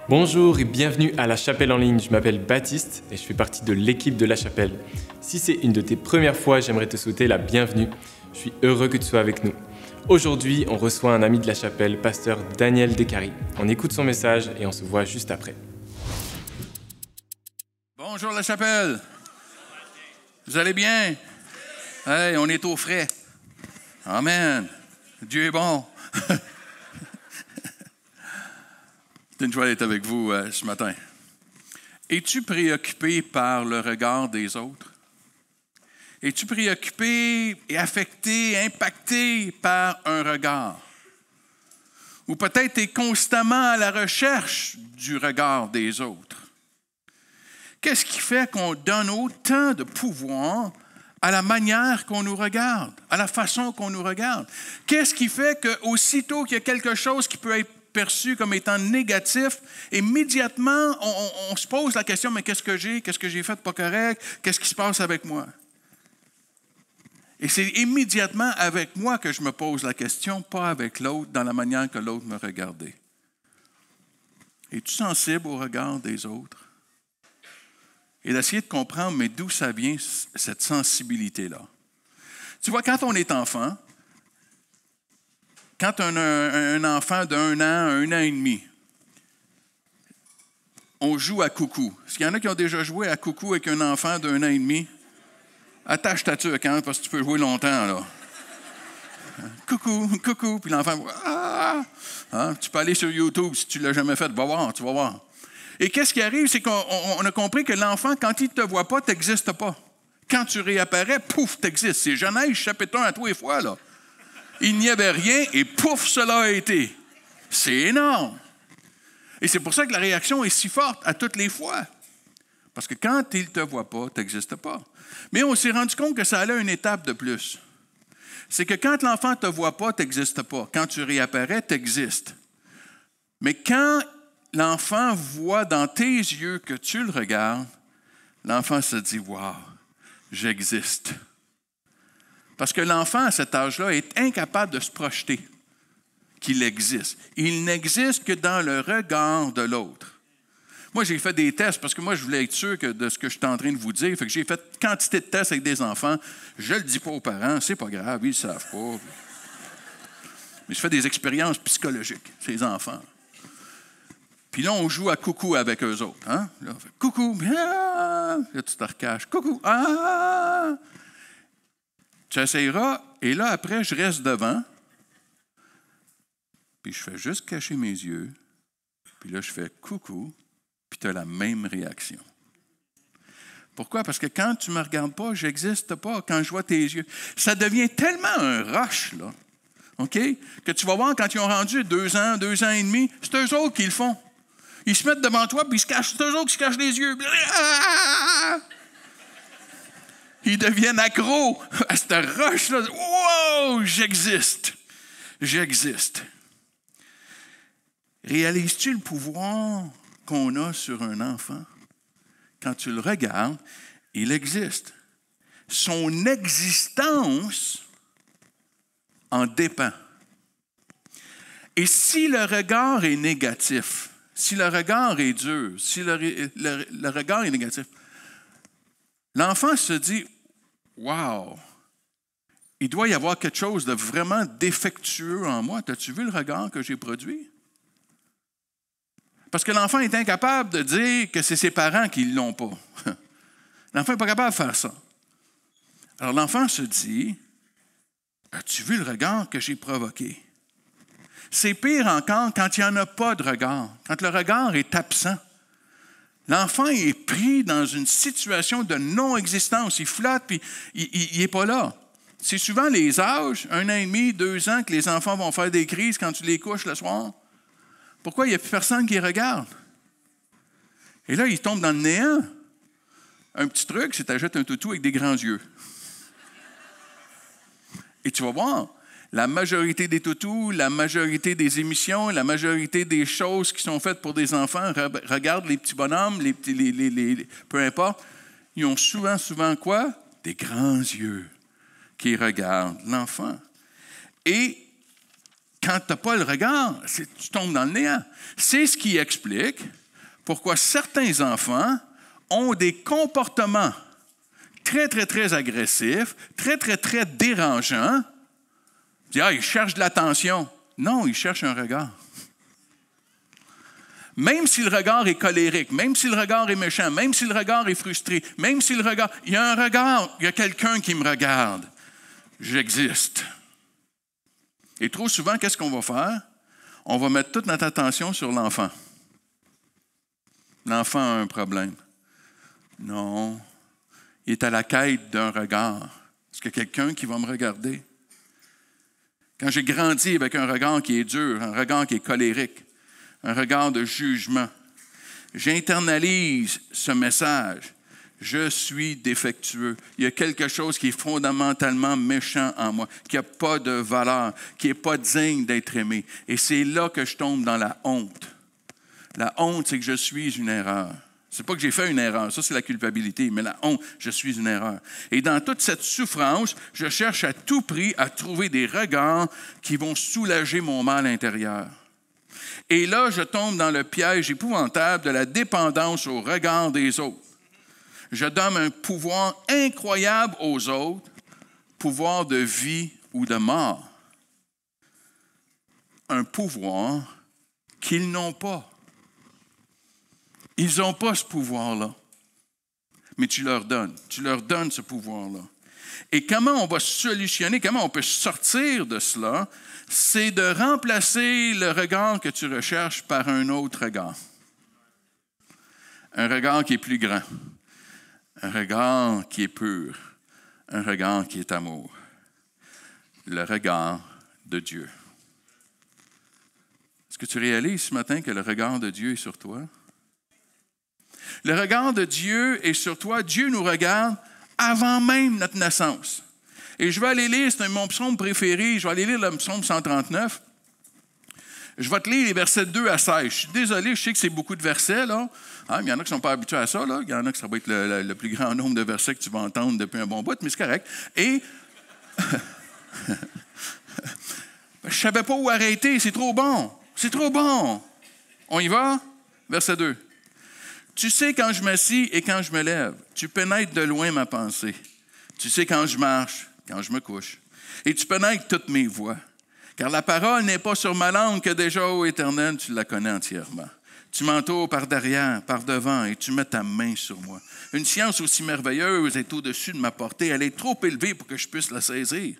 Bonjour et bienvenue à La Chapelle en ligne. Je m'appelle Baptiste et je fais partie de l'équipe de La Chapelle. Si c'est une de tes premières fois, j'aimerais te souhaiter la bienvenue. Je suis heureux que tu sois avec nous. Aujourd'hui, on reçoit un ami de La Chapelle, pasteur Daniel Descaries. On écoute son message et on se voit juste après. Bonjour La Chapelle. Vous allez bien? Hey, on est au frais. Amen. Dieu est bon. C'est une joie d'être avec vous ce matin. Es-tu préoccupé par le regard des autres? Es-tu préoccupé et affecté, impacté par un regard? Ou peut-être tu es constamment à la recherche du regard des autres? Qu'est-ce qui fait qu'on donne autant de pouvoir à la manière qu'on nous regarde, à la façon qu'on nous regarde? Qu'est-ce qui fait qu'aussitôt qu'il y a quelque chose qui peut être perçu comme étant négatif, immédiatement, on se pose la question, mais qu'est-ce que j'ai fait de pas correct? Qu'est-ce qui se passe avec moi? Et c'est immédiatement avec moi que je me pose la question, pas avec l'autre, dans la manière que l'autre me regardait. Es-tu sensible au regard des autres? Et d'essayer de comprendre, mais d'où ça vient, cette sensibilité-là. Tu vois, quand on est enfant, quand on a un enfant d'1 an, 1 an et demi, on joue à coucou. Est-ce qu'il y en a qui ont déjà joué à coucou avec un enfant d'1 an et demi? Attache ta tuque, hein, parce que tu peux jouer longtemps, là. Coucou, coucou, puis l'enfant, ah! Hein, tu peux aller sur YouTube si tu ne l'as jamais fait, va voir, tu vas voir. Et qu'est-ce qui arrive, c'est qu'on a compris que l'enfant, quand il ne te voit pas, tu n'existes pas. Quand tu réapparais, pouf, tu existes. C'est Genèse chapitre 1 à tous les fois, là. Il n'y avait rien et pouf, cela a été. C'est énorme. Et c'est pour ça que la réaction est si forte à toutes les fois. Parce que quand il ne te voit pas, tu n'existes pas. Mais on s'est rendu compte que ça allait une étape de plus. C'est que quand l'enfant ne te voit pas, tu n'existes pas. Quand tu réapparais, tu existes. Mais quand l'enfant voit dans tes yeux que tu le regardes, l'enfant se dit « Wow, j'existe ». Parce que l'enfant, à cet âge-là, est incapable de se projeter qu'il existe. Il n'existe que dans le regard de l'autre. Moi, j'ai fait des tests parce que moi, je voulais être sûr de ce que je suis en train de vous dire. Fait que j'ai fait quantité de tests avec des enfants. Je ne le dis pas aux parents, c'est pas grave, ils ne savent pas. Mais je fais des expériences psychologiques, ces enfants. Puis là, on joue à coucou avec eux autres. Hein? Là, on fait coucou, ah! Là, tu te recaches. Coucou, ah! Tu essayeras, et là, après, je reste devant, puis je fais juste cacher mes yeux, puis là, je fais coucou, puis tu as la même réaction. Pourquoi? Parce que quand tu ne me regardes pas, je n'existe pas quand je vois tes yeux. Ça devient tellement un rush, là, OK? Que tu vas voir quand ils ont rendu 2 ans, 2 ans et demi, c'est eux autres qui le font. Ils se mettent devant toi, puis ils se cachent, c'est eux autres qui se cachent les yeux. Ils deviennent accros à cette roche-là. Wow, j'existe. J'existe. Réalises-tu le pouvoir qu'on a sur un enfant? Quand tu le regardes, il existe. Son existence en dépend. Et si le regard est négatif, si le regard est dur, si le regard est négatif, l'enfant se dit « Wow, il doit y avoir quelque chose de vraiment défectueux en moi. As-tu vu le regard que j'ai produit? » Parce que l'enfant est incapable de dire que c'est ses parents qui ne l'ont pas. L'enfant n'est pas capable de faire ça. Alors l'enfant se dit « As-tu vu le regard que j'ai provoqué? » C'est pire encore quand il n'y en a pas de regard, quand le regard est absent. L'enfant est pris dans une situation de non-existence. Il flotte, puis il n'est pas là. C'est souvent les âges, 1 an et demi, 2 ans, que les enfants vont faire des crises quand tu les couches le soir. Pourquoi il n'y a plus personne qui les regarde? Et là, ils tombent dans le néant. Un petit truc, c'est que tu achètes un toutou avec des grands yeux. Et tu vas voir, la majorité des toutous, la majorité des émissions, la majorité des choses qui sont faites pour des enfants, regarde les petits bonhommes, peu importe, ils ont souvent quoi? Des grands yeux qui regardent l'enfant. Et quand tu n'as pas le regard, tu tombes dans le néant. C'est ce qui explique pourquoi certains enfants ont des comportements très, très, très agressifs, très, très, très dérangeants. Tu dis, ils cherchent de l'attention. Non, ils cherchent un regard. Même si le regard est colérique, même si le regard est méchant, même si le regard est frustré, même si le regard... Il y a un regard, il y a quelqu'un qui me regarde. J'existe. Et trop souvent, qu'est-ce qu'on va faire? On va mettre toute notre attention sur l'enfant. L'enfant a un problème. Non, il est à la quête d'un regard. Est-ce qu'il y a quelqu'un qui va me regarder? Quand j'ai grandi avec un regard qui est dur, un regard qui est colérique, un regard de jugement, j'internalise ce message. Je suis défectueux. Il y a quelque chose qui est fondamentalement méchant en moi, qui n'a pas de valeur, qui n'est pas digne d'être aimé. Et c'est là que je tombe dans la honte. La honte, c'est que je suis une erreur. Ce n'est pas que j'ai fait une erreur, ça c'est la culpabilité, mais la honte, je suis une erreur. Et dans toute cette souffrance, je cherche à tout prix à trouver des regards qui vont soulager mon mal intérieur. Et là, je tombe dans le piège épouvantable de la dépendance au regard des autres. Je donne un pouvoir incroyable aux autres, pouvoir de vie ou de mort. Un pouvoir qu'ils n'ont pas. Ils n'ont pas ce pouvoir-là. Mais tu leur donnes ce pouvoir-là. Et comment on va solutionner, comment on peut sortir de cela, c'est de remplacer le regard que tu recherches par un autre regard. Un regard qui est plus grand. Un regard qui est pur. Un regard qui est amour. Le regard de Dieu. Est-ce que tu réalises ce matin que le regard de Dieu est sur toi? Le regard de Dieu est sur toi. Dieu nous regarde avant même notre naissance. Et je vais aller lire, c'est mon psaume préféré, je vais aller lire le psaume 139. Je vais te lire les versets 2 à 16. Je suis désolé, je sais que c'est beaucoup de versets, là. Hein, il y en a qui ne sont pas habitués à ça, là. Il y en a qui ça va être le plus grand nombre de versets que tu vas entendre depuis un bon bout, mais c'est correct. Et je ne savais pas où arrêter, c'est trop bon. C'est trop bon. On y va? Verset 2. Tu sais quand je m'assis et quand je me lève. Tu pénètres de loin ma pensée. Tu sais quand je marche, quand je me couche. Et tu pénètres toutes mes voies. Car la parole n'est pas sur ma langue que déjà, ô Éternel, tu la connais entièrement. Tu m'entoures par derrière, par devant, et tu mets ta main sur moi. Une science aussi merveilleuse est au-dessus de ma portée. Elle est trop élevée pour que je puisse la saisir.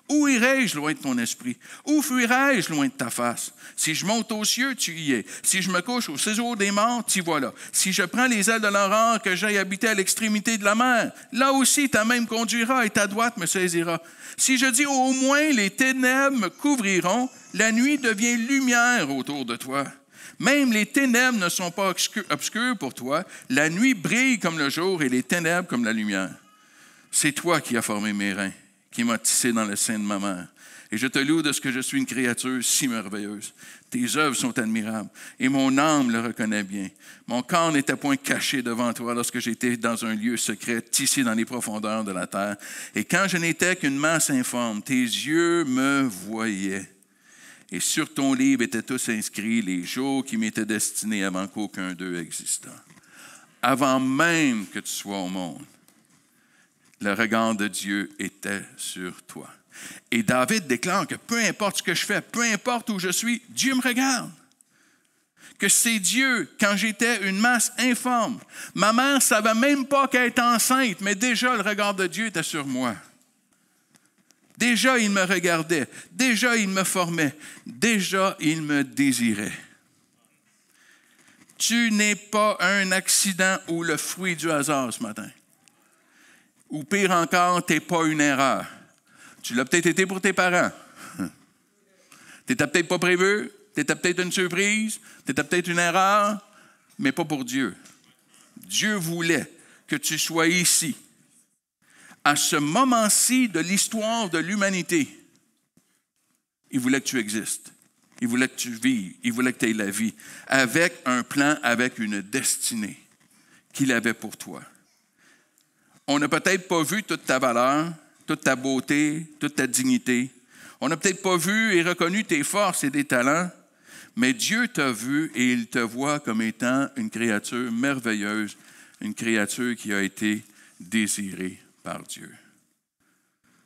Où irai-je loin de ton esprit? Où fuirai-je loin de ta face? Si je monte aux cieux, tu y es. Si je me couche au séjour des morts, t'y voilà. Si je prends les ailes de l'aurore, que j'aille habiter à l'extrémité de la mer, là aussi ta main me conduira et ta droite me saisira. Si je dis au moins les ténèbres me couvriront, la nuit devient lumière autour de toi. Même les ténèbres ne sont pas obscures pour toi. La nuit brille comme le jour et les ténèbres comme la lumière. C'est toi qui as formé mes reins, qui m'as tissé dans le sein de ma mère. Et je te loue de ce que je suis une créature si merveilleuse. Tes œuvres sont admirables et mon âme le reconnaît bien. Mon corps n'était point caché devant toi lorsque j'étais dans un lieu secret, tissé dans les profondeurs de la terre. Et quand je n'étais qu'une masse informe, tes yeux me voyaient. Et sur ton livre étaient tous inscrits les jours qui m'étaient destinés avant qu'aucun d'eux existât. Avant même que tu sois au monde, le regard de Dieu était sur toi. Et David déclare que peu importe ce que je fais, peu importe où je suis, Dieu me regarde. Que c'est Dieu, quand j'étais une masse informe. Ma mère ne savait même pas qu'elle était enceinte, mais déjà le regard de Dieu était sur moi. Déjà, il me regardait. Déjà, il me formait. Déjà, il me désirait. Tu n'es pas un accident ou le fruit du hasard ce matin. Ou pire encore, tu n'es pas une erreur. Tu l'as peut-être été pour tes parents. Tu n'étais peut-être pas prévu. Tu étais peut-être une surprise. Tu étais peut-être une erreur, mais pas pour Dieu. Dieu voulait que tu sois ici. À ce moment-ci de l'histoire de l'humanité, il voulait que tu existes. Il voulait que tu vives. Il voulait que tu aies la vie. Avec un plan, avec une destinée qu'il avait pour toi. On n'a peut-être pas vu toute ta valeur, toute ta beauté, toute ta dignité. On n'a peut-être pas vu et reconnu tes forces et tes talents, mais Dieu t'a vu et il te voit comme étant une créature merveilleuse, une créature qui a été désirée par Dieu.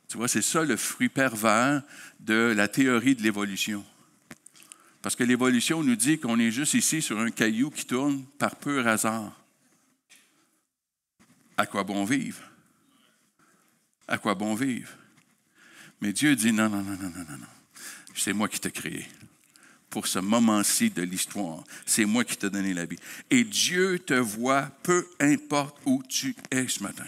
Tu vois, c'est ça le fruit pervers de la théorie de l'évolution. Parce que l'évolution nous dit qu'on est juste ici sur un caillou qui tourne par pur hasard. À quoi bon vivre? À quoi bon vivre? Mais Dieu dit non. C'est moi qui t'ai créé. Pour ce moment-ci de l'histoire, c'est moi qui t'ai donné la vie. Et Dieu te voit, peu importe où tu es ce matin.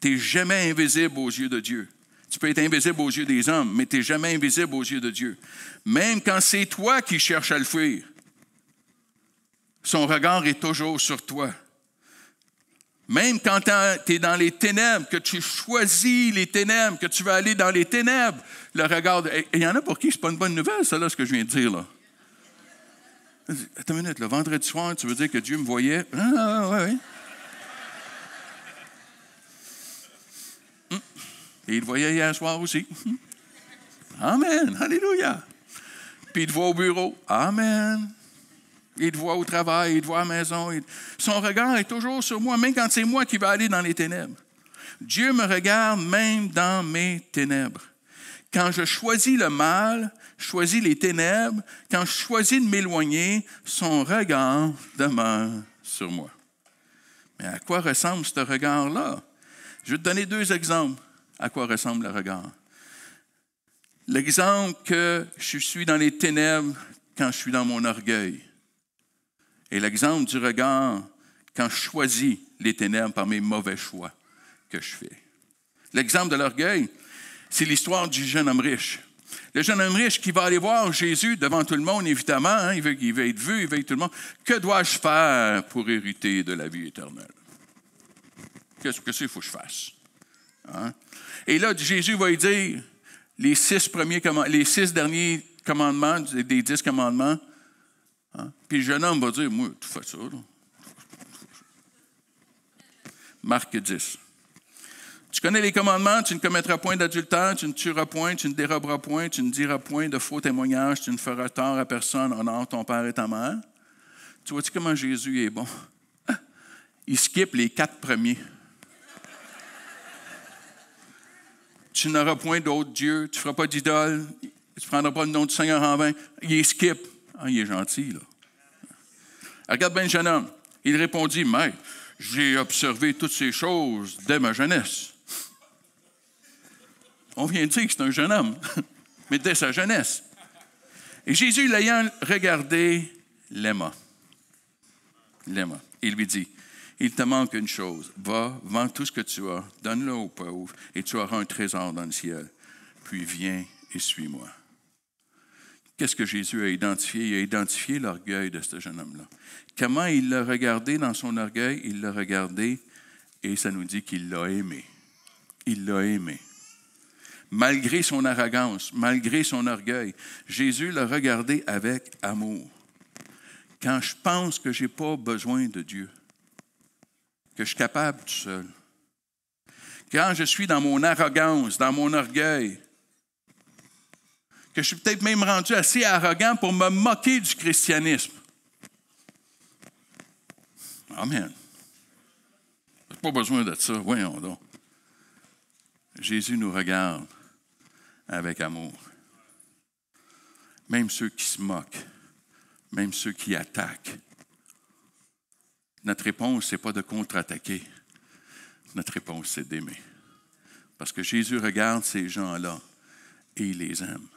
Tu n'es jamais invisible aux yeux de Dieu. Tu peux être invisible aux yeux des hommes, mais tu n'es jamais invisible aux yeux de Dieu. Même quand c'est toi qui cherches à le fuir, son regard est toujours sur toi. Même quand tu es dans les ténèbres, que tu choisis les ténèbres, que tu vas aller dans les ténèbres, le regard... Il y en a pour qui ce n'est pas une bonne nouvelle, ça, là, ce que je viens de dire, là. Attends une minute, le vendredi soir, tu veux dire que Dieu me voyait? Oui. Et il te voyait hier soir aussi. Amen, alléluia. Puis il te voit au bureau. Amen. Il te voit au travail, il te voit à la maison. Son regard est toujours sur moi, même quand c'est moi qui vais aller dans les ténèbres. Dieu me regarde même dans mes ténèbres. Quand je choisis le mal, je choisis les ténèbres, quand je choisis de m'éloigner, son regard demeure sur moi. Mais à quoi ressemble ce regard-là? Je vais te donner 2 exemples à quoi ressemble le regard. L'exemple que je suis dans les ténèbres quand je suis dans mon orgueil. Et l'exemple du regard quand je choisis les ténèbres par mes mauvais choix que je fais. L'exemple de l'orgueil, c'est l'histoire du jeune homme riche. Le jeune homme riche qui va aller voir Jésus devant tout le monde, évidemment, hein, il veut être vu, il veut être tout le monde. Que dois-je faire pour hériter de la vie éternelle? Qu'est-ce qu'il faut que je fasse? Hein? Et là, Jésus va lui dire les 6 derniers commandements, des 10 commandements. Hein? Puis le jeune homme va dire, moi, tu fais ça. Là. Marc 10. Tu connais les commandements, tu ne commettras point d'adultère, tu ne tueras point, tu ne déroberas point, tu ne diras point de faux témoignages, tu ne feras tort à personne, honore ton père et ta mère. Tu vois-tu comment Jésus est bon? Il skip les 4 premiers. Tu n'auras point d'autre Dieu, tu ne feras pas d'idole, tu ne prendras pas le nom du Seigneur en vain. Il skip. Ah, il est gentil, là. Regarde bien le jeune homme. Il répondit, Maître, j'ai observé toutes ces choses dès ma jeunesse. On vient de dire que c'est un jeune homme, mais dès sa jeunesse. Et Jésus, l'ayant regardé, l'aima. Il lui dit, il te manque une chose. Va, vends tout ce que tu as, donne-le aux pauvres, et tu auras un trésor dans le ciel. Puis viens et suis-moi. Qu'est-ce que Jésus a identifié? Il a identifié l'orgueil de ce jeune homme-là. Comment il l'a regardé dans son orgueil? Il l'a regardé et ça nous dit qu'il l'a aimé. Il l'a aimé. Malgré son arrogance, malgré son orgueil, Jésus l'a regardé avec amour. Quand je pense que je n'ai pas besoin de Dieu, que je suis capable tout seul, quand je suis dans mon arrogance, dans mon orgueil, que je suis peut-être même rendu assez arrogant pour me moquer du christianisme. Amen. Je n'ai pas besoin de ça. Voyons donc. Jésus nous regarde avec amour. Même ceux qui se moquent, même ceux qui attaquent. Notre réponse, ce n'est pas de contre-attaquer. Notre réponse, c'est d'aimer. Parce que Jésus regarde ces gens-là et il les aime.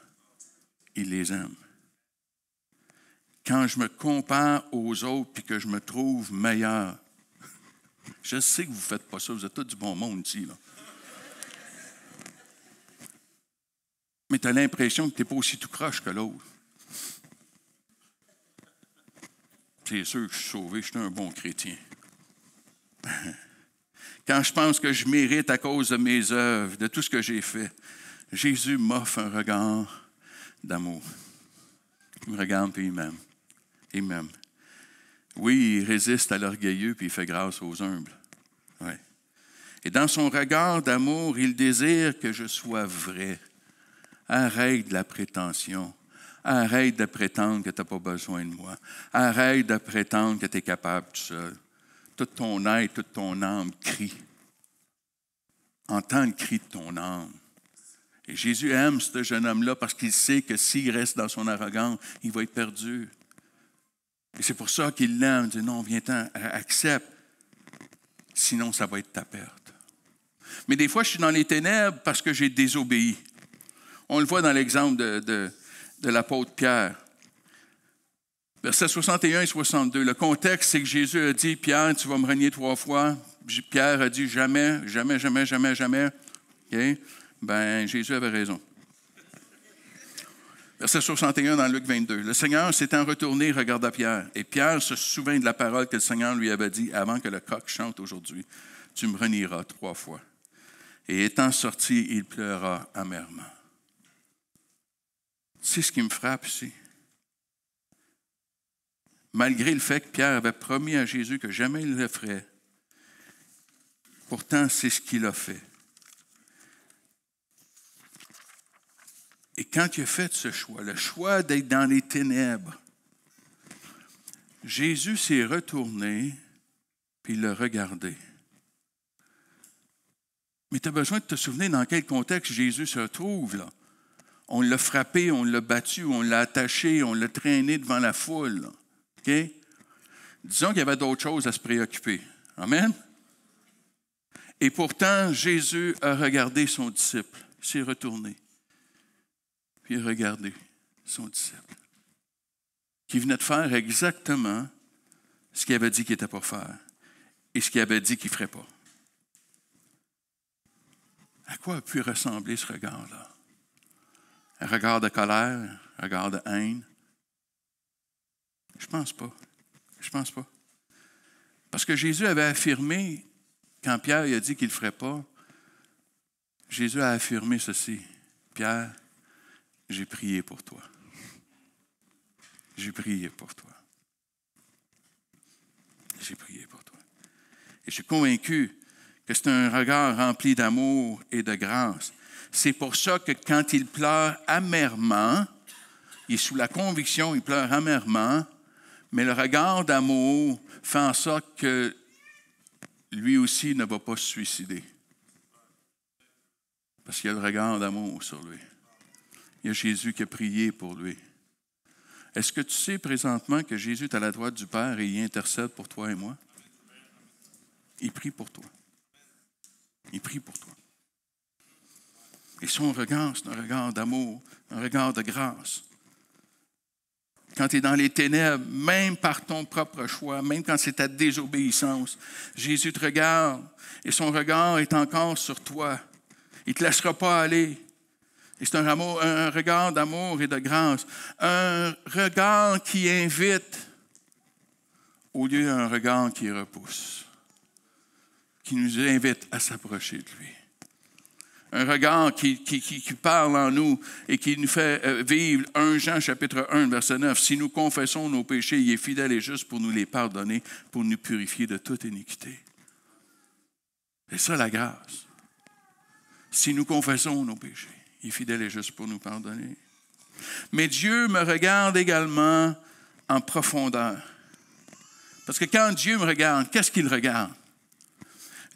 Il les aime. Quand je me compare aux autres et que je me trouve meilleur, je sais que vous ne faites pas ça, vous êtes tous du bon monde ici, là. Mais tu as l'impression que tu n'es pas aussi tout croche que l'autre. C'est sûr que je suis sauvé, je suis un bon chrétien. Quand je pense que je mérite à cause de mes œuvres, de tout ce que j'ai fait, Jésus m'offre un regard d'amour. Il me regarde et il m'aime. Il m'aime. Oui, il résiste à l'orgueilleux puis il fait grâce aux humbles. Ouais. Et dans son regard d'amour, il désire que je sois vrai Arrête de la prétention. Arrête de prétendre que tu n'as pas besoin de moi. Arrête de prétendre que tu es capable tout seul. Toute ton être, toute ton âme crie. Entends le cri de ton âme. Et Jésus aime ce jeune homme-là parce qu'il sait que s'il reste dans son arrogance, il va être perdu. Et c'est pour ça qu'il l'aime. Il dit non, viens-t'en, accepte. Sinon, ça va être ta perte. Mais des fois, je suis dans les ténèbres parce que j'ai désobéi. On le voit dans l'exemple de l'apôtre Pierre. Versets 61 et 62. Le contexte, c'est que Jésus a dit, Pierre, tu vas me renier 3 fois. Pierre a dit, jamais, jamais, jamais, jamais, jamais. Okay? Ben, Jésus avait raison. Verset 61 dans Luc 22. Le Seigneur s'étant retourné, regarda Pierre. Et Pierre se souvint de la parole que le Seigneur lui avait dit avant que le coq chante aujourd'hui. Tu me renieras 3 fois. Et étant sorti, il pleura amèrement. C'est ce qui me frappe ici. Malgré le fait que Pierre avait promis à Jésus que jamais il le ferait, pourtant, c'est ce qu'il a fait. Et quand il a fait ce choix, le choix d'être dans les ténèbres, Jésus s'est retourné puis il l'a regardé. Mais tu as besoin de te souvenir dans quel contexte Jésus se trouve là. On l'a frappé, on l'a battu, on l'a attaché, on l'a traîné devant la foule. Okay? Disons qu'il y avait d'autres choses à se préoccuper. Amen? Et pourtant, Jésus a regardé son disciple. Il s'est retourné. Puis il a regardé son disciple. Qui venait de faire exactement ce qu'il avait dit qu'il n'était pas faire. Et ce qu'il avait dit qu'il ne ferait pas. À quoi a pu ressembler ce regard-là? Un regard de colère, un regard de haine? Je ne pense pas. Je ne pense pas. Parce que Jésus avait affirmé, quand Pierre a dit qu'il ne le ferait pas, Jésus a affirmé ceci. Pierre, j'ai prié pour toi. J'ai prié pour toi. J'ai prié pour toi. Et je suis convaincu que c'est un regard rempli d'amour et de grâce. C'est pour ça que quand il pleure amèrement, il est sous la conviction, il pleure amèrement, mais le regard d'amour fait en sorte que lui aussi ne va pas se suicider. Parce qu'il y a le regard d'amour sur lui. Il y a Jésus qui a prié pour lui. Est-ce que tu sais présentement que Jésus est à la droite du Père et il intercède pour toi et moi? Il prie pour toi. Il prie pour toi. Et son regard, c'est un regard d'amour, un regard de grâce. Quand tu es dans les ténèbres, même par ton propre choix, même quand c'est ta désobéissance, Jésus te regarde et son regard est encore sur toi. Il ne te laissera pas aller. Et c'est un regard d'amour et de grâce. Un regard qui invite au lieu d'un regard qui repousse. Qui nous invite à s'approcher de lui. Un regard qui parle en nous et qui nous fait vivre 1 Jean chapitre 1, verset 9. Si nous confessons nos péchés, il est fidèle et juste pour nous les pardonner, pour nous purifier de toute iniquité. C'est ça la grâce. Si nous confessons nos péchés, il est fidèle et juste pour nous pardonner. Mais Dieu me regarde également en profondeur. Parce que quand Dieu me regarde, qu'est-ce qu'il regarde?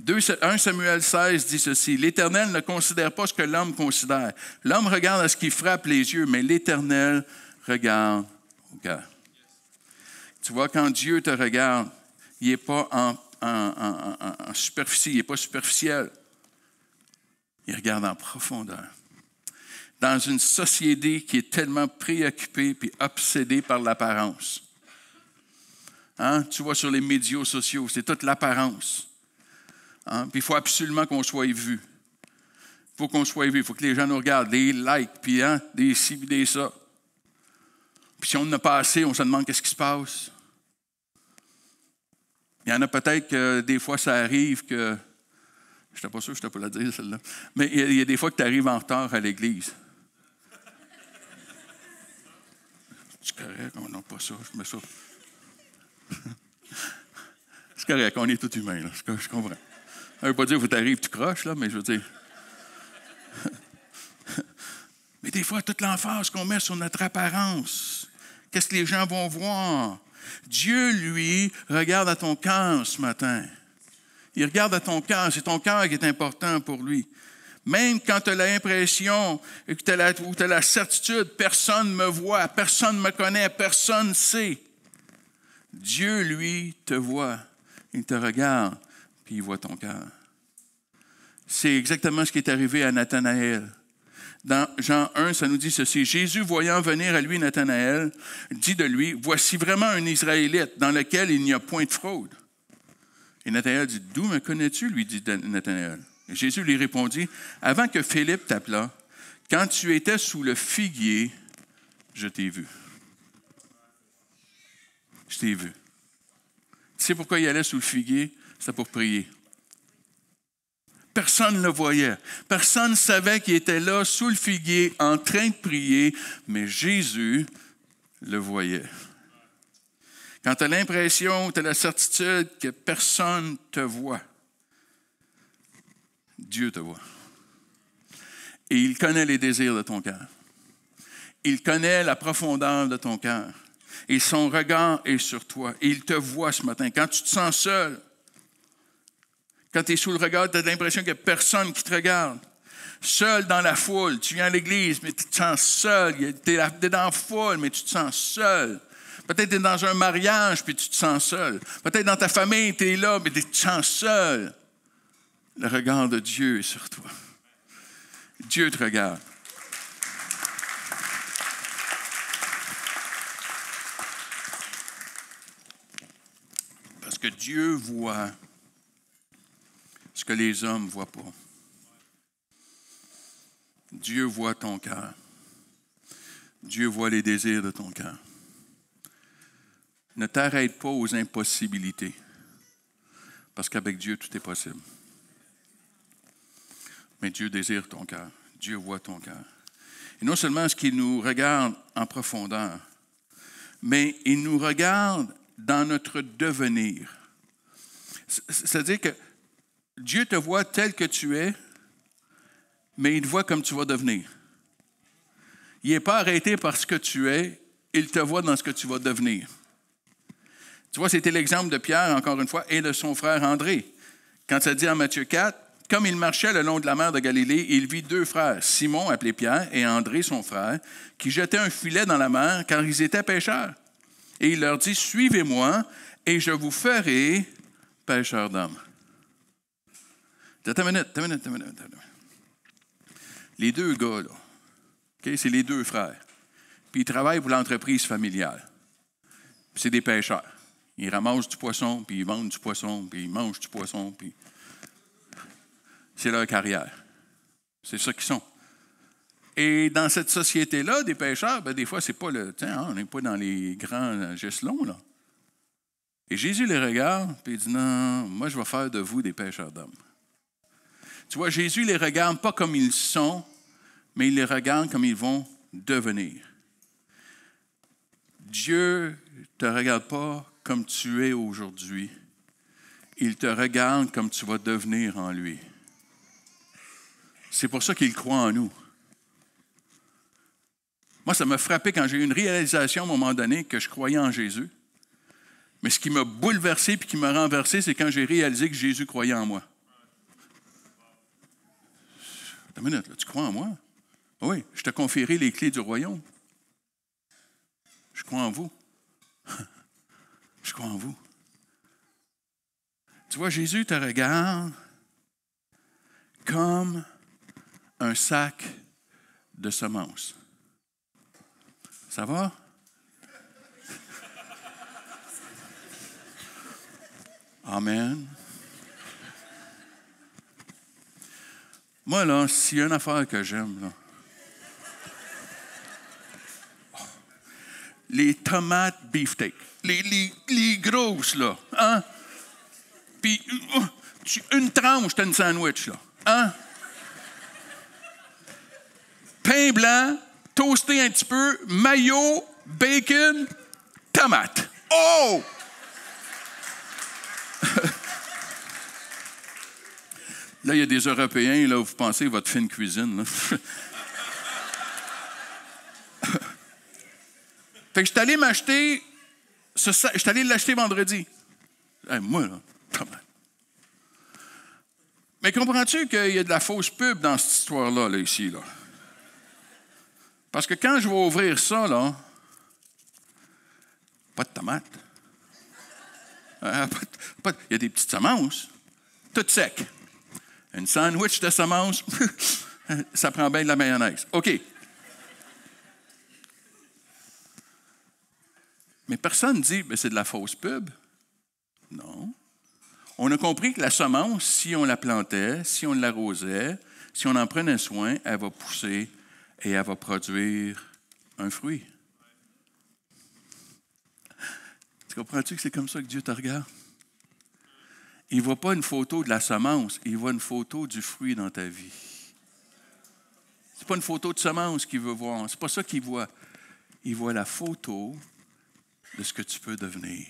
1 Samuel 16 dit ceci, « L'Éternel ne considère pas ce que l'homme considère. L'homme regarde à ce qui frappe les yeux, mais l'Éternel regarde au cœur. » Tu vois, quand Dieu te regarde, il n'est pas en superficie, il n'est pas superficiel. Il regarde en profondeur. Dans une société qui est tellement préoccupée et obsédée par l'apparence. Hein? Tu vois, sur les médias sociaux, c'est toute l'apparence. Hein? Puis il faut absolument qu'on soit vu. Il faut qu'on soit vu. Il faut que les gens nous regardent, des likes, puis des ci, puis des ça. Puis si on en a pas assez, on se demande qu'est-ce qui se passe. Il y en a peut-être que des fois, ça arrive que... Je n'étais pas sûr que je n'étais pas la dire, celle-là. Mais il y a des fois que tu arrives en retard à l'église. C'est correct, on n'a pas ça, je mets ça. C'est correct, on est tous humains, là, je comprends. Ça ne veut pas dire qu'il faut que tu arrives, tu croches, là, mais je veux dire. Mais des fois, toute l'emphase qu'on met sur notre apparence, qu'est-ce que les gens vont voir? Dieu, lui, regarde à ton cœur ce matin. Il regarde à ton cœur. C'est ton cœur qui est important pour lui. Même quand tu as l'impression ou tu as la certitude, personne ne me voit, personne ne me connaît, personne ne sait. Dieu, lui, te voit. Il te regarde, puis il voit ton cœur. C'est exactement ce qui est arrivé à Nathanaël. Dans Jean 1, ça nous dit ceci. Jésus, voyant venir à lui Nathanaël, dit de lui, « Voici vraiment un Israélite dans lequel il n'y a point de fraude. » Et Nathanaël dit, « D'où me connais-tu? » lui dit Nathanaël. Et Jésus lui répondit, « Avant que Philippe t'appelât, quand tu étais sous le figuier, je t'ai vu. » Je t'ai vu. Tu sais pourquoi il allait sous le figuier? C'était pour prier. Personne ne le voyait. Personne ne savait qu'il était là, sous le figuier, en train de prier, mais Jésus le voyait. Quand tu as l'impression, tu as la certitude que personne ne te voit, Dieu te voit. Et il connaît les désirs de ton cœur. Il connaît la profondeur de ton cœur. Et son regard est sur toi. Et il te voit ce matin. Quand tu te sens seul, quand tu es sous le regard, tu as l'impression qu'il n'y a personne qui te regarde. Seul dans la foule. Tu viens à l'église, mais tu te sens seul. Tu es dans la foule, mais tu te sens seul. Peut-être tu es dans un mariage, puis tu te sens seul. Peut-être dans ta famille, tu es là, mais tu te sens seul. Le regard de Dieu est sur toi. Dieu te regarde. Parce que Dieu voit ce que les hommes ne voient pas. Dieu voit ton cœur. Dieu voit les désirs de ton cœur. Ne t'arrête pas aux impossibilités, parce qu'avec Dieu, tout est possible. Mais Dieu désire ton cœur. Dieu voit ton cœur. Et non seulement est-ce qu'il nous regarde en profondeur, mais il nous regarde dans notre devenir. C'est-à-dire que Dieu te voit tel que tu es, mais il te voit comme tu vas devenir. Il n'est pas arrêté par ce que tu es, il te voit dans ce que tu vas devenir. Tu vois, c'était l'exemple de Pierre, encore une fois, et de son frère André. Quand ça dit en Matthieu 4, « Comme il marchait le long de la mer de Galilée, il vit deux frères, Simon, appelé Pierre, et André, son frère, qui jetaient un filet dans la mer, car ils étaient pêcheurs. Et il leur dit, « Suivez-moi, et je vous ferai pêcheurs d'hommes. » Attends une minute. Les deux gars, là, okay, c'est les deux frères. Puis ils travaillent pour l'entreprise familiale. Puis c'est des pêcheurs. Ils ramassent du poisson, puis ils vendent du poisson, puis ils mangent du poisson, puis c'est leur carrière. C'est ça qu'ils sont. Et dans cette société-là, des pêcheurs, ben, des fois, c'est pas le. On n'est pas dans les grands gestelons, là. Et Jésus les regarde, puis il dit, non, moi, je vais faire de vous des pêcheurs d'hommes. Tu vois, Jésus les regarde pas comme ils sont, mais il les regarde comme ils vont devenir. Dieu ne te regarde pas comme tu es aujourd'hui. Il te regarde comme tu vas devenir en lui. C'est pour ça qu'il croit en nous. Moi, ça m'a frappé quand j'ai eu une réalisation à un moment donné que je croyais en Jésus. Mais ce qui m'a bouleversé et qui m'a renversé, c'est quand j'ai réalisé que Jésus croyait en moi. Attends une minute, là, tu crois en moi? Oui, je t'ai conféré les clés du royaume. Je crois en vous. Je crois en vous. Tu vois, Jésus te regarde comme un sac de semences. Ça va? Amen. Moi, là, s'il y a une affaire que j'aime, là, les tomates beefsteak, les grosses, là, hein? Puis, une tranche, t'as une sandwich, là, hein? Pain blanc, toasté un petit peu, mayo, bacon, tomate. Oh! Là, il y a des Européens, là, vous pensez votre fine cuisine. Là. Fait que je suis allé m'acheter, je suis allé l'acheter vendredi. Hey, moi, là, comment? Mais comprends-tu qu'il y a de la fausse pub dans cette histoire-là, là, ici, là? Parce que quand je vais ouvrir ça, là, pas de tomates. Il y a des petites semences, toutes secs. Une sandwich de semences, ça prend bien de la mayonnaise. OK. Mais personne ne dit, mais c'est de la fausse pub. Non. On a compris que la semence, si on la plantait, si on l'arrosait, si on en prenait soin, elle va pousser et elle va produire un fruit. Tu comprends-tu que c'est comme ça que Dieu te regarde? Il ne voit pas une photo de la semence, il voit une photo du fruit dans ta vie. Ce n'est pas une photo de semence qu'il veut voir, ce n'est pas ça qu'il voit. Il voit la photo de ce que tu peux devenir.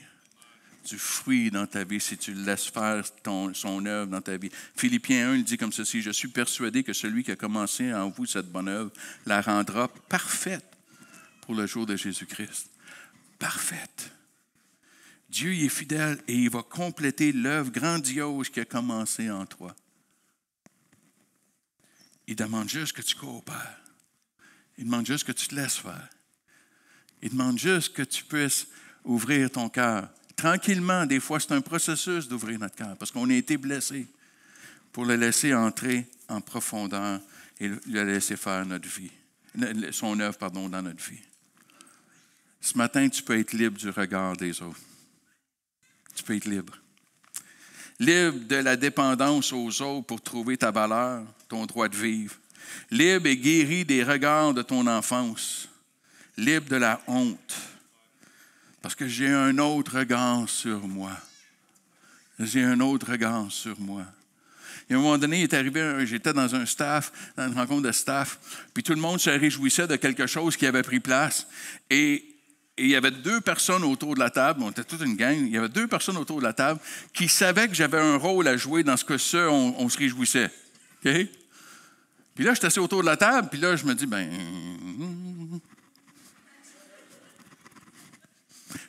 Du fruit dans ta vie si tu laisses faire son œuvre dans ta vie. Philippiens 1 il dit comme ceci, « Je suis persuadé que celui qui a commencé en vous cette bonne œuvre la rendra parfaite pour le jour de Jésus-Christ. » Parfaite. Dieu il est fidèle et il va compléter l'œuvre grandiose qui a commencé en toi. Il demande juste que tu coopères. Il demande juste que tu te laisses faire. Il demande juste que tu puisses ouvrir ton cœur. Tranquillement, des fois, c'est un processus d'ouvrir notre cœur parce qu'on a été blessé pour le laisser entrer en profondeur et le laisser faire notre vie, son œuvre, dans notre vie. Ce matin, tu peux être libre du regard des autres. Tu peux être libre. Libre de la dépendance aux autres pour trouver ta valeur, ton droit de vivre. Libre et guéri des regards de ton enfance. Libre de la honte. Parce que j'ai un autre regard sur moi. J'ai un autre regard sur moi. Et à un moment donné, il est arrivé, j'étais dans un staff, dans une rencontre de staff, puis tout le monde se réjouissait de quelque chose qui avait pris place. Et il y avait 2 personnes autour de la table, on était toute une gang, il y avait 2 personnes autour de la table qui savaient que j'avais un rôle à jouer dans ce que ça, on se réjouissait. OK? Puis là, j'étais assis autour de la table, puis là, je me dis,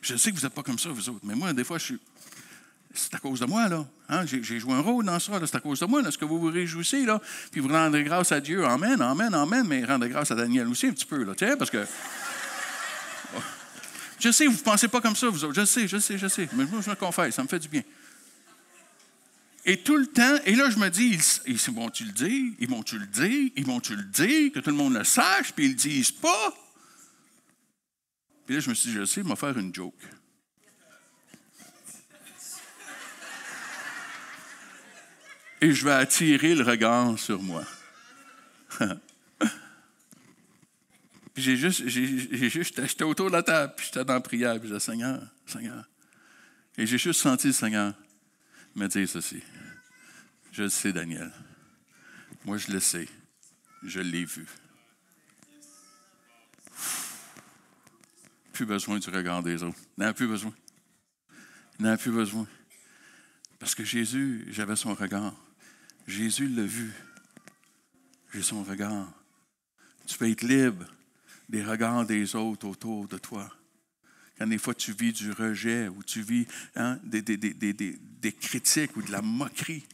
je sais que vous n'êtes pas comme ça, vous autres, mais moi, des fois, c'est à cause de moi, là. Hein? J'ai joué un rôle dans ça, là. C'est à cause de moi, là. Ce que vous vous réjouissez, là, puis vous rendrez grâce à Dieu. Amen, amen, amen, mais rendez grâce à Daniel aussi un petit peu, là, tu sais, parce que... Je sais, vous ne pensez pas comme ça, vous autres. Je sais. Mais moi, je me confesse, ça me fait du bien. Et tout le temps, et là, je me dis, ils vont-tu le dire? Ils vont-tu le dire? Que tout le monde le sache, puis ils ne le disent pas? Puis là, je me suis dit, je sais, il m'a faire une joke. Et je vais attirer le regard sur moi. Puis j'étais autour de la table, puis j'étais dans la prière, puis je disais, Seigneur. Et j'ai juste senti le Seigneur me dire ceci. Je le sais, Daniel. Moi, je le sais. Je l'ai vu. Plus besoin du regard des autres. Il n'en a plus besoin. Parce que Jésus, j'avais son regard. Jésus l'a vu. J'ai son regard. Tu peux être libre des regards des autres autour de toi. Quand des fois tu vis du rejet ou tu vis des critiques ou de la moquerie.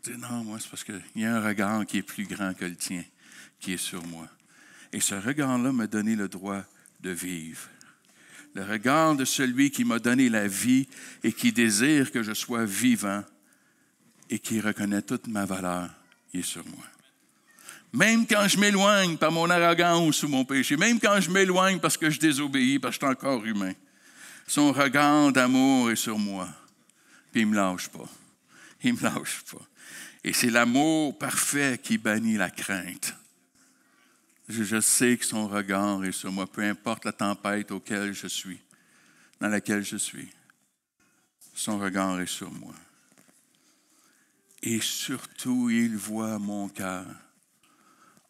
Tu dis non, moi, c'est parce qu'il y a un regard qui est plus grand que le tien, qui est sur moi. Et ce regard-là m'a donné le droit de vivre. Le regard de celui qui m'a donné la vie et qui désire que je sois vivant et qui reconnaît toute ma valeur, il est sur moi. Même quand je m'éloigne par mon arrogance ou mon péché, même quand je m'éloigne parce que je désobéis, parce que je suis encore humain, son regard d'amour est sur moi. Puis il ne me lâche pas. Et c'est l'amour parfait qui bannit la crainte. Je sais que son regard est sur moi, peu importe la tempête dans laquelle je suis. Son regard est sur moi. Et surtout, il voit mon cœur.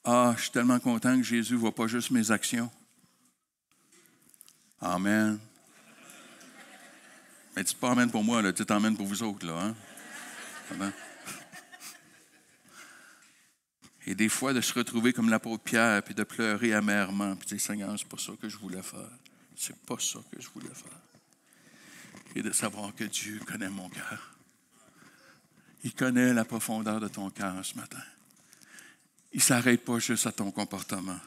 Ah, je suis tellement content que Jésus ne voit pas juste mes actions. Amen. Mais dis pas amen pour moi, là, tu t'emmènes pour vous autres, là. Hein? Et des fois, de se retrouver comme l'apôtre Pierre, puis de pleurer amèrement, puis de dire, Seigneur, c'est pas ça que je voulais faire. C'est pas ça que je voulais faire. Et de savoir que Dieu connaît mon cœur. Il connaît la profondeur de ton cœur ce matin. Il ne s'arrête pas juste à ton comportement.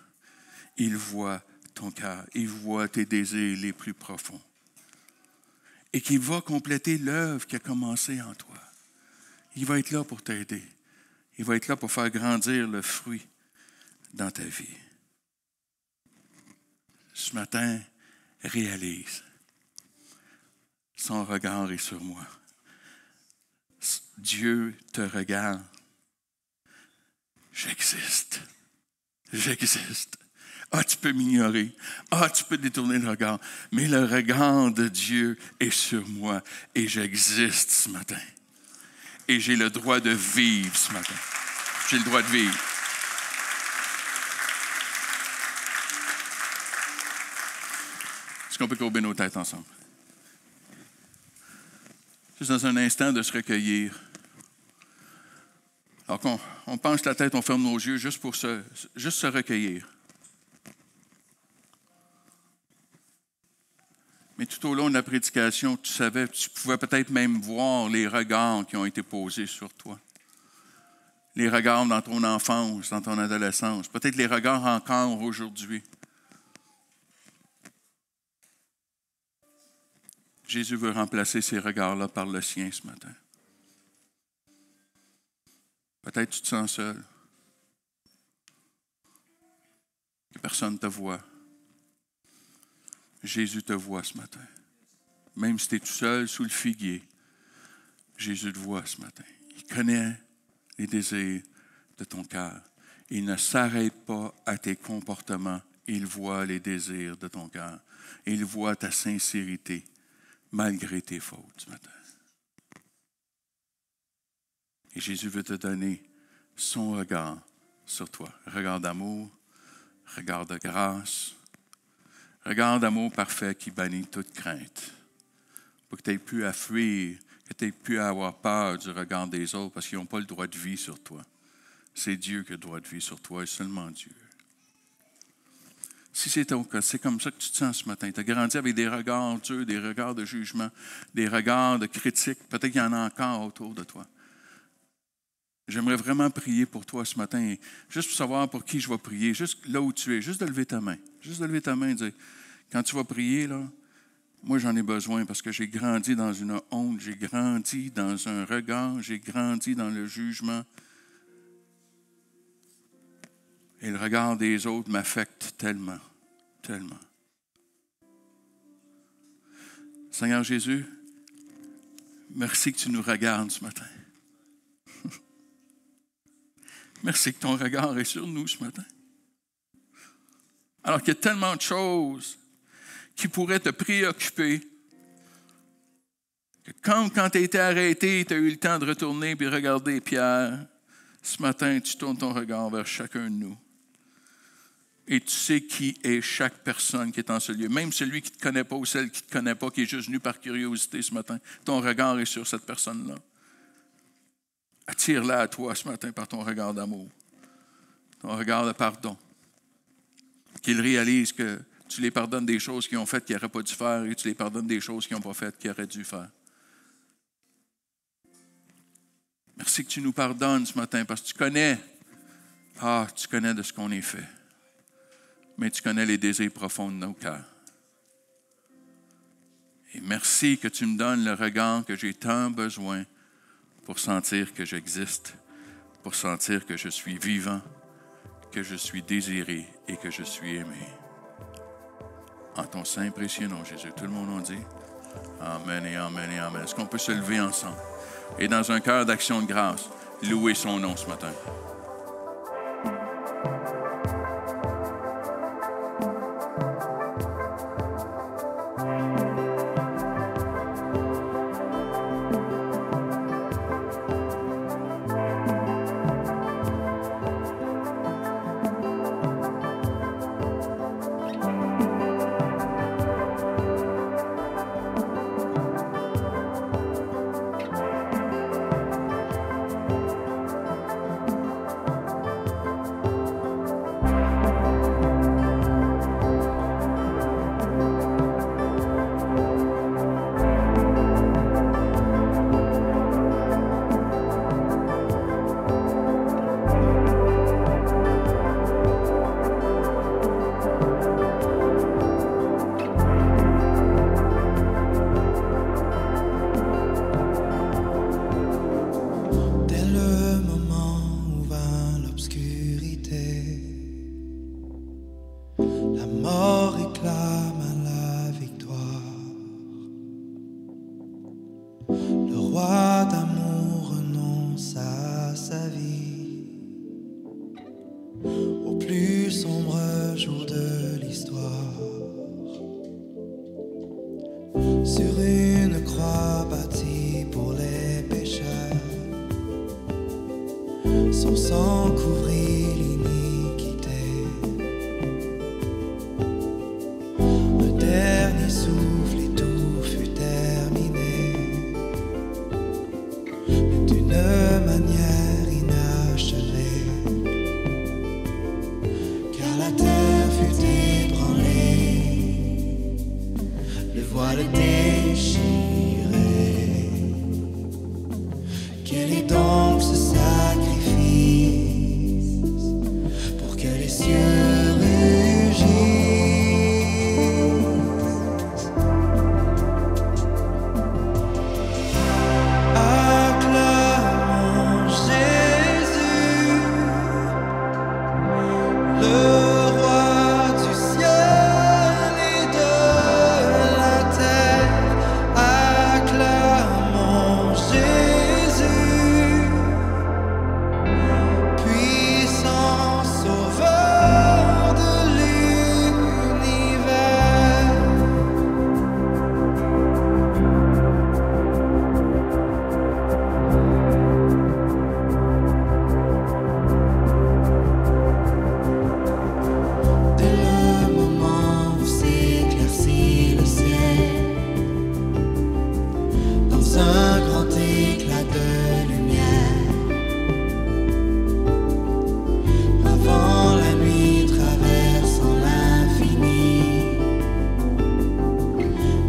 Il voit ton cœur. Il voit tes désirs les plus profonds. Et qu'il va compléter l'œuvre qui a commencé en toi. Il va être là pour t'aider. Il va être là pour faire grandir le fruit dans ta vie. Ce matin, réalise. Son regard est sur moi. Dieu te regarde. J'existe. J'existe. Ah, tu peux m'ignorer. Ah, tu peux détourner le regard. Mais le regard de Dieu est sur moi et j'existe ce matin. Et j'ai le droit de vivre ce matin. J'ai le droit de vivre. Est-ce qu'on peut courber nos têtes ensemble? Juste dans un instant de se recueillir. Alors qu'on penche la tête, on ferme nos yeux juste pour se recueillir. Mais tout au long de la prédication, tu savais, tu pouvais peut-être même voir les regards qui ont été posés sur toi. Les regards dans ton enfance, dans ton adolescence. Peut-être les regards encore aujourd'hui. Jésus veut remplacer ces regards-là par le sien ce matin. Peut-être tu te sens seul. Que personne ne te voit. Jésus te voit ce matin. Même si tu es tout seul sous le figuier, Jésus te voit ce matin. Il connaît les désirs de ton cœur. Il ne s'arrête pas à tes comportements. Il voit les désirs de ton cœur. Il voit ta sincérité malgré tes fautes ce matin. Et Jésus veut te donner son regard sur toi. Regard d'amour, regard de grâce, regard d'amour parfait qui bannit toute crainte. Pour que tu n'aies plus à fuir, que tu n'aies plus à avoir peur du regard des autres parce qu'ils n'ont pas le droit de vie sur toi. C'est Dieu qui a le droit de vie sur toi et seulement Dieu. Si c'est ton cas, c'est comme ça que tu te sens ce matin. Tu as grandi avec des regards durs, des regards de jugement, des regards de critique. Peut-être qu'il y en a encore autour de toi. J'aimerais vraiment prier pour toi ce matin, juste pour savoir pour qui je vais prier, juste là où tu es, juste de lever ta main. Juste de lever ta main et dire, quand tu vas prier, là, moi j'en ai besoin parce que j'ai grandi dans une honte, j'ai grandi dans un regard, j'ai grandi dans le jugement. Et le regard des autres m'affecte tellement, tellement. Seigneur Jésus, merci que tu nous regardes ce matin. Merci que ton regard est sur nous ce matin. Alors qu'il y a tellement de choses qui pourraient te préoccuper, que quand tu as été arrêté, tu as eu le temps de retourner et regarder Pierre, ce matin, tu tournes ton regard vers chacun de nous. Et tu sais qui est chaque personne qui est en ce lieu. Même celui qui ne te connaît pas ou celle qui ne te connaît pas, qui est juste venu par curiosité ce matin. Ton regard est sur cette personne-là. Attire-la à toi ce matin par ton regard d'amour. Ton regard de pardon. Qu'ils réalisent que tu les pardonnes des choses qu'ils ont faites qu'ils n'auraient pas dû faire et tu les pardonnes des choses qu'ils n'ont pas faites qu'ils auraient dû faire. Merci que tu nous pardonnes ce matin parce que tu connais de ce qu'on est fait. Mais tu connais les désirs profonds de nos cœurs. Et merci que tu me donnes le regard que j'ai tant besoin pour sentir que j'existe, pour sentir que je suis vivant, que je suis désiré et que je suis aimé. En ton saint précieux nom, Jésus, tout le monde a dit Amen et Amen et Amen. Est-ce qu'on peut se lever ensemble et dans un cœur d'action de grâce, louer son nom ce matin? jour de l'histoire. Sur une croix bâtie pour les pécheurs, son sang couvrit l'iniquité. Un dernier souffle et tout fut terminé, mais d'une manière inachevée, car la terre fut ébranlée, le voile déchiré. Quel est donc ce sacrifice pour que les cieux rugissent? Acclamons Jésus, le roi du ciel et de la terre. Acclamons Jésus, puissant sauveur de l'univers. Dès le moment où s'éclaircit le ciel, dans un grand éclat de lumière, avant la nuit traversant l'infini,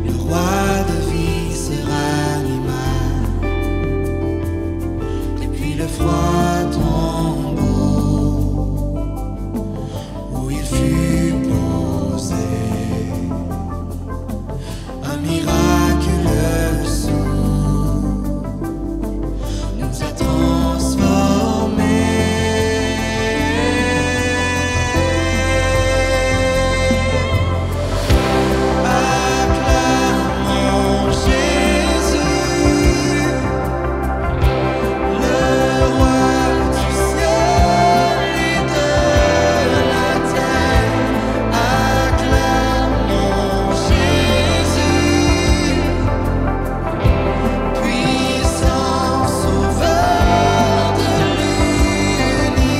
le roi de vie se ranima. Depuis le froid tombeau où il fut posé, un miraculeux souffle nous a transformés. Acclamons Jésus, le roi du ciel et de la terre. Acclamons Jésus, puissant sauveur de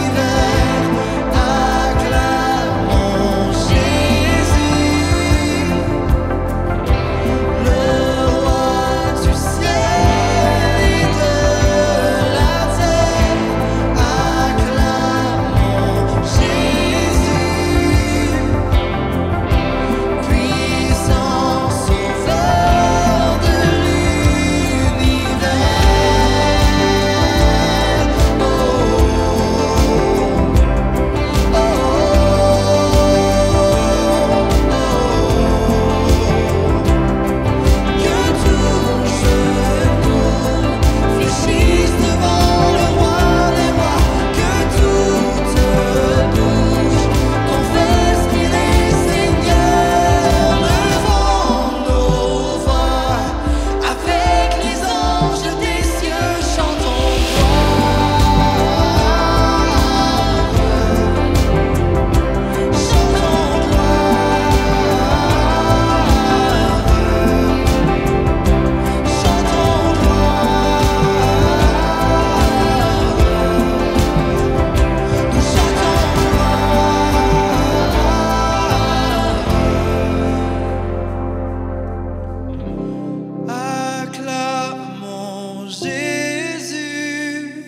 l'univers. Acclamons Jésus, le roi du ciel et de la terre. Acclamons Jésus, puissant sauveur de l'univers. Que tout genou fléchisse devant le roi des rois, que toute bouche confesse qu'il est Seigneur. Levons nos voix avec les anges des cieux, chantons gloire, chantons acclamons Jésus,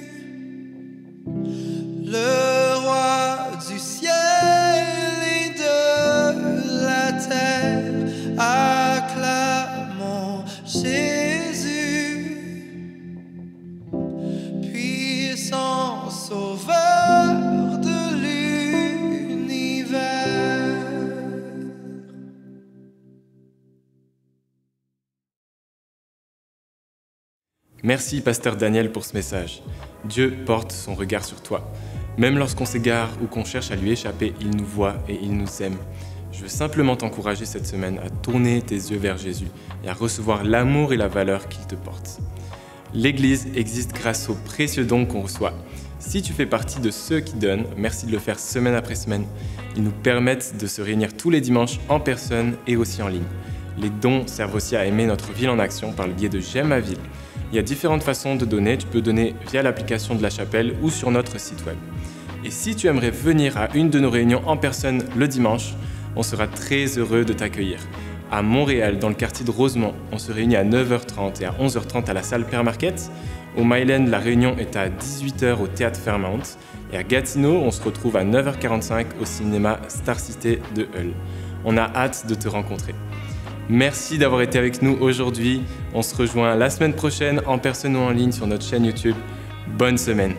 le roi du ciel et de la terre. Acclamons Jésus, puissant sauveur de l'univers. Merci, Pasteur Daniel, pour ce message. Dieu porte son regard sur toi. Même lorsqu'on s'égare ou qu'on cherche à lui échapper, il nous voit et il nous aime. Je veux simplement t'encourager cette semaine à tourner tes yeux vers Jésus et à recevoir l'amour et la valeur qu'il te porte. L'Église existe grâce aux précieux dons qu'on reçoit. Si tu fais partie de ceux qui donnent, merci de le faire semaine après semaine. Ils nous permettent de se réunir tous les dimanches en personne et aussi en ligne. Les dons servent aussi à aimer notre ville en action par le biais de J'aime ma ville. Il y a différentes façons de donner. Tu peux donner via l'application de la chapelle ou sur notre site web. Et si tu aimerais venir à une de nos réunions en personne le dimanche, on sera très heureux de t'accueillir. À Montréal, dans le quartier de Rosemont, on se réunit à 9h30 et à 11h30 à la salle Père Marquette. Au Myland, la réunion est à 18h au Théâtre Fairmount. Et à Gatineau, on se retrouve à 9h45 au cinéma Star Cité de Hull. On a hâte de te rencontrer. Merci d'avoir été avec nous aujourd'hui. On se rejoint la semaine prochaine en personne ou en ligne sur notre chaîne YouTube. Bonne semaine.